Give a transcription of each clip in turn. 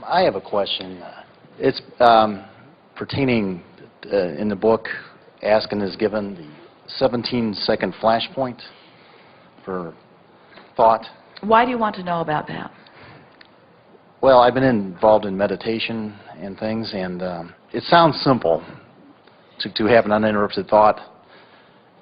I have a question. It's pertaining in the book, Asking is Given, the 17-second flashpoint for thought. Why do you want to know about that? Well, I've been involved in meditation and things, and it sounds simple to have an uninterrupted thought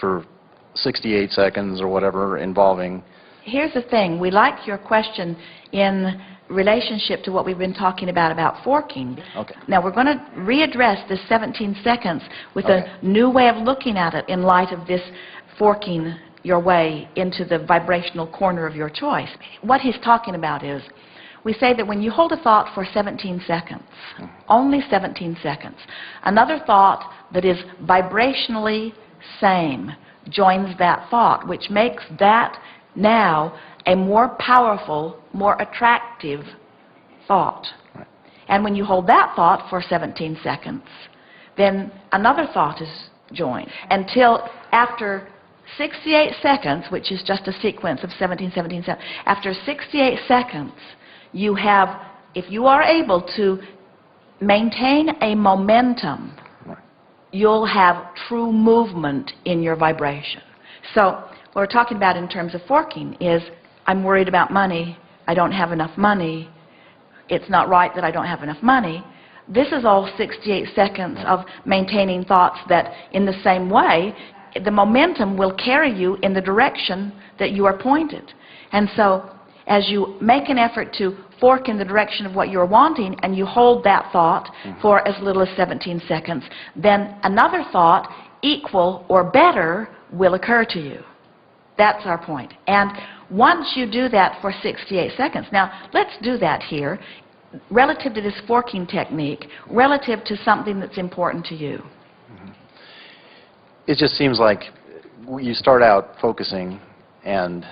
for 68 seconds or whatever involving. Here's the thing. We like your question in relationship to what we've been talking about forking. Okay. Now, we're going to readdress this 17 seconds with a new way of looking at it in light of this forking your way into the vibrational corner of your choice. What he's talking about is, we say that when you hold a thought for 17 seconds, only 17 seconds, another thought that is vibrationally same joins that thought, which makes that now a more powerful, more attractive thought. Right. And when you hold that thought for 17 seconds, then another thought is joined until after 68 seconds, which is just a sequence of 17, 17, 17. After 68 seconds, you have, if you are able to maintain a momentum, you'll have true movement in your vibration. So what we're talking about in terms of forking is, I'm worried about money, I don't have enough money, it's not right that I don't have enough money. This is all 68 seconds of maintaining thoughts that, in the same way, the momentum will carry you in the direction that you are pointed. And so, as you make an effort to fork in the direction of what you're wanting, and you hold that thought for as little as 17 seconds, then another thought, equal or better, will occur to you. That's our point. And once you do that for 68 seconds, now let's do that here, relative to this forking technique, relative to something that's important to you. It just seems like you start out focusing and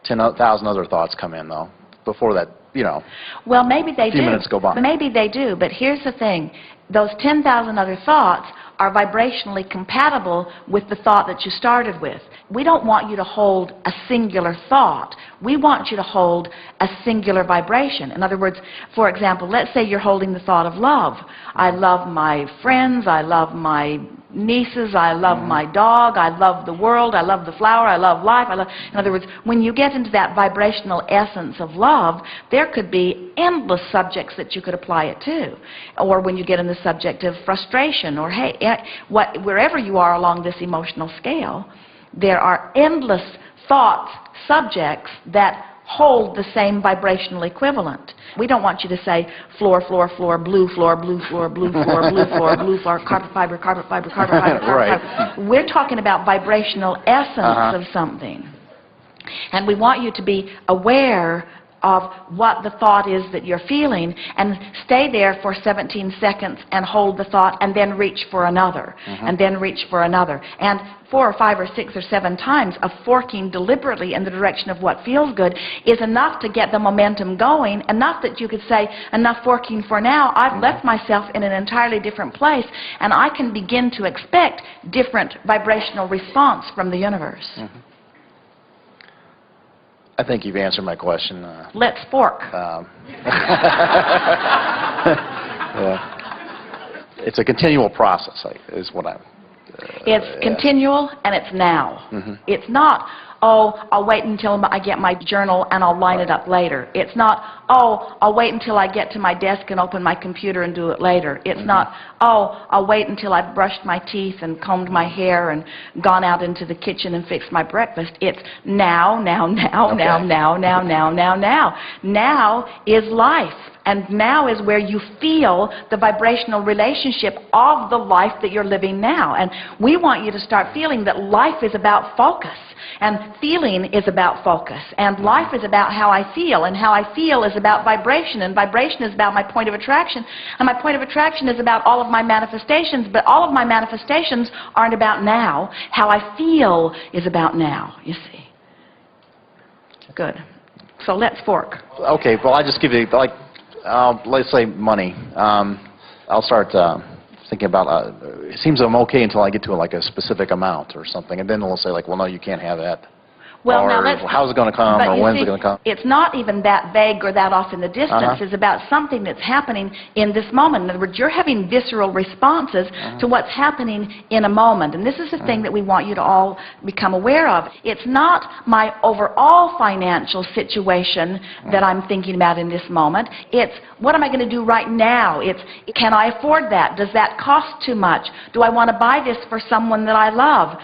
10,000 other thoughts come in, though, before that, you know. Well, maybe they do. A few minutes go by. Maybe they do, but here's the thing. Those 10,000 other thoughts are vibrationally compatible with the thought that you started with. We don't want you to hold a singular thought. We want you to hold a singular vibration. In other words, for example, let's say you're holding the thought of love. I love my friends, I love my nieces, I love my dog, I love the world, I love the flower, I love life. In other words, when you get into that vibrational essence of love, there could be endless subjects that you could apply it to. Or when you get in the subject of frustration or hate, wherever you are along this emotional scale, there are endless thoughts, subjects that hold the same vibrational equivalent. We don't want you to say floor, floor, floor, blue floor, blue floor, blue floor, blue floor, blue floor, carpet fiber, carpet fiber, carpet fiber, carpet right. fiber. We're talking about vibrational essence of something. And we want you to be aware of what the thought is that you're feeling, and stay there for 17 seconds and hold the thought, and then reach for another, and then reach for another. And 4 or 5 or 6 or 7 times of forking deliberately in the direction of what feels good is enough to get the momentum going, enough that you could say, enough forking for now. I've left myself in an entirely different place, and I can begin to expect different vibrational response from the universe. I think you've answered my question. Let's fork. Yeah. It's a continual process, is what I'm... It's continual, and it's now. It's not, oh, I'll wait until I get my journal and I'll line it up later. It's not, oh, I'll wait until I get to my desk and open my computer and do it later. It's not, oh, I'll wait until I've brushed my teeth and combed my hair and gone out into the kitchen and fixed my breakfast. It's now, now, now, now, now, now, now, now, now. Now is life. And now is where you feel the vibrational relationship of the life that you're living now. And we want you to start feeling that life is about focus. And feeling is about focus. And life is about how I feel. And how I feel is about vibration. And vibration is about my point of attraction. And my point of attraction is about all of my manifestations. But all of my manifestations aren't about now. How I feel is about now, you see. Good. So let's fork. Okay, well, I just give you, like, let's say money. I'll start thinking about, it seems I'm okay until I get to like a specific amount or something, and then they'll say like, well, no, you can't have that. Well, or now let's, how's it going to come, but or you when's see, it going to come? it's not even that vague or that off in the distance. It's about something that's happening in this moment. In other words, you're having visceral responses to what's happening in a moment. And this is the thing that we want you to all become aware of. It's not my overall financial situation that I'm thinking about in this moment. It's what am I going to do right now? It's can I afford that? Does that cost too much? Do I want to buy this for someone that I love?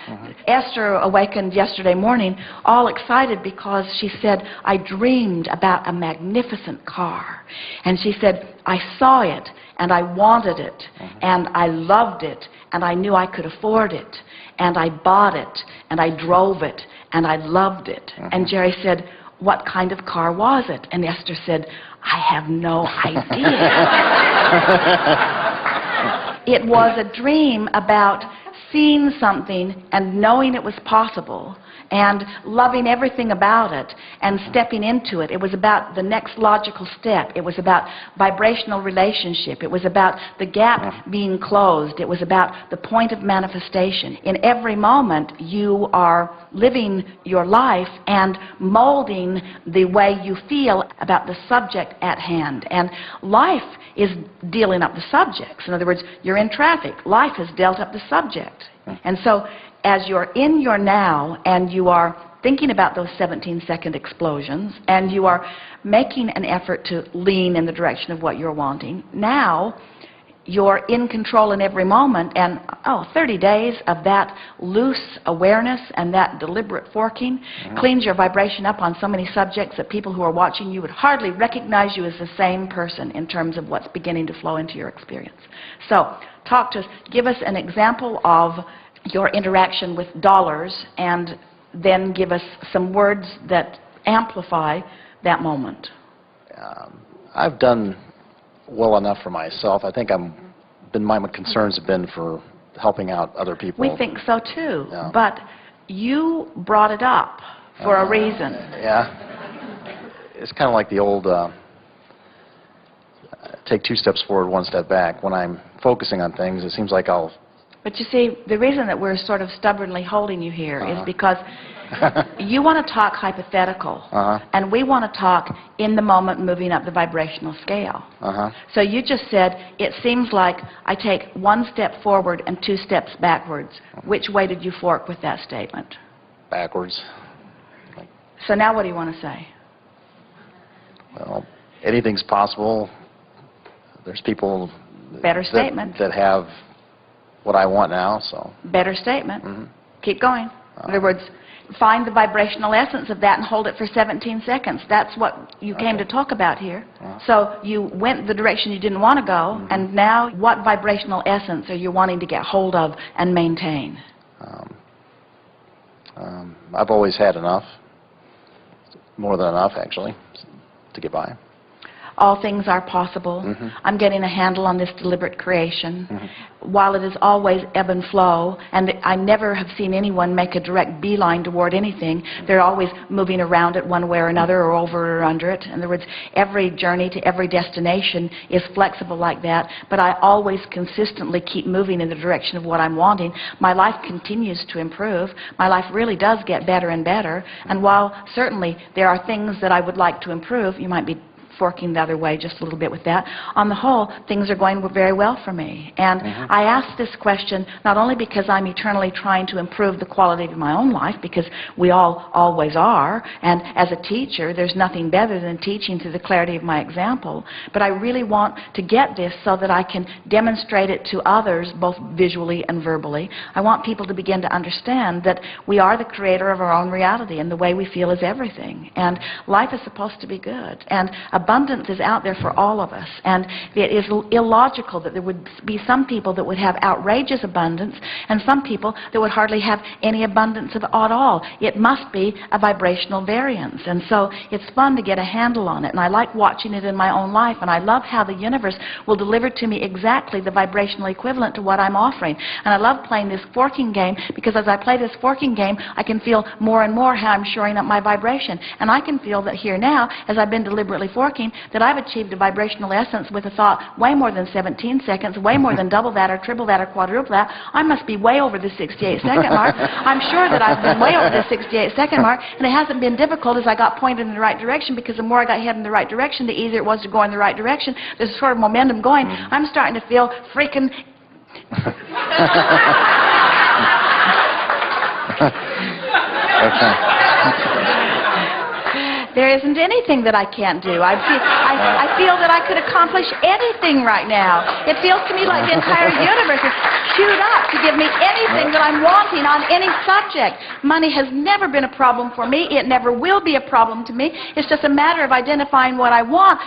Esther awakened yesterday morning all excited because she said, I dreamed about a magnificent car. And she said, I saw it and I wanted it and I loved it and I knew I could afford it and I bought it and I drove it and I loved it. And Jerry said, what kind of car was it? And Esther said, I have no idea. It was a dream about seeing something and knowing it was possible and loving everything about it and stepping into it. It was about the next logical step. It was about vibrational relationship. It was about the gap being closed. It was about the point of manifestation. In every moment, you are living your life and molding the way you feel about the subject at hand. And life is dealing up the subjects. In other words, you're in traffic. Life has dealt up the subject. And so as you're in your now and you are thinking about those 17-second explosions and you are making an effort to lean in the direction of what you're wanting, now you're in control in every moment, and 30 days of that loose awareness and that deliberate forking cleans your vibration up on so many subjects that people who are watching you would hardly recognize you as the same person in terms of what's beginning to flow into your experience. So talk to us, give us an example of your interaction with dollars, and then give us some words that amplify that moment. I've done well enough for myself. I think my concerns have been for helping out other people. We think so too, Yeah. but you brought it up for a reason. Yeah. It's kind of like the old take 2 steps forward, 1 step back. When I'm focusing on things, it seems like I'll... But you see, the reason that we're sort of stubbornly holding you here is because you want to talk hypothetical, and we want to talk in the moment, moving up the vibrational scale. So you just said, it seems like I take 1 step forward and 2 steps backwards. Which way did you fork with that statement? Backwards. So now what do you want to say? Well, anything's possible. There's people Better statement. that have what I want now, so... Better statement. Keep going. In other words, find the vibrational essence of that and hold it for 17 seconds. That's what you came to talk about here. So you went the direction you didn't want to go, and now what vibrational essence are you wanting to get hold of and maintain? I've always had enough, more than enough actually, to get by. All things are possible. I'm getting a handle on this deliberate creation. While it is always ebb and flow, and I never have seen anyone make a direct beeline toward anything, they're always moving around it one way or another, or over or under it. In other words, every journey to every destination is flexible like that, but I always consistently keep moving in the direction of what I'm wanting. My life continues to improve. My life really does get better and better, and while certainly there are things that I would like to improve, you might be forking the other way just a little bit with that. On the whole, things are going very well for me. And I ask this question not only because I'm eternally trying to improve the quality of my own life, because we all always are, and as a teacher, there's nothing better than teaching through the clarity of my example, but I really want to get this so that I can demonstrate it to others, both visually and verbally. I want people to begin to understand that we are the creator of our own reality, and the way we feel is everything. And life is supposed to be good. And abundance is out there for all of us, and it is illogical that there would be some people that would have outrageous abundance and some people that would hardly have any abundance at all. It must be a vibrational variance, and so it's fun to get a handle on it, and I like watching it in my own life, and I love how the universe will deliver to me exactly the vibrational equivalent to what I'm offering. And I love playing this forking game, because as I play this forking game, I can feel more and more how I'm shoring up my vibration, and I can feel that here now, as I've been deliberately forking, working that I've achieved a vibrational essence with a thought way more than 17 seconds, way more than double that or triple that or quadruple that. I must be way over the 68-second mark. I'm sure that I've been way over the 68-second mark, and it hasn't been difficult as I got pointed in the right direction, because the more I got headed in the right direction, the easier it was to go in the right direction. There's sort of momentum going. I'm starting to feel freaking... There isn't anything that I can't do. I feel that I could accomplish anything right now. It feels to me like the entire universe is queued up to give me anything that I'm wanting on any subject. Money has never been a problem for me. It never will be a problem to me. It's just a matter of identifying what I want.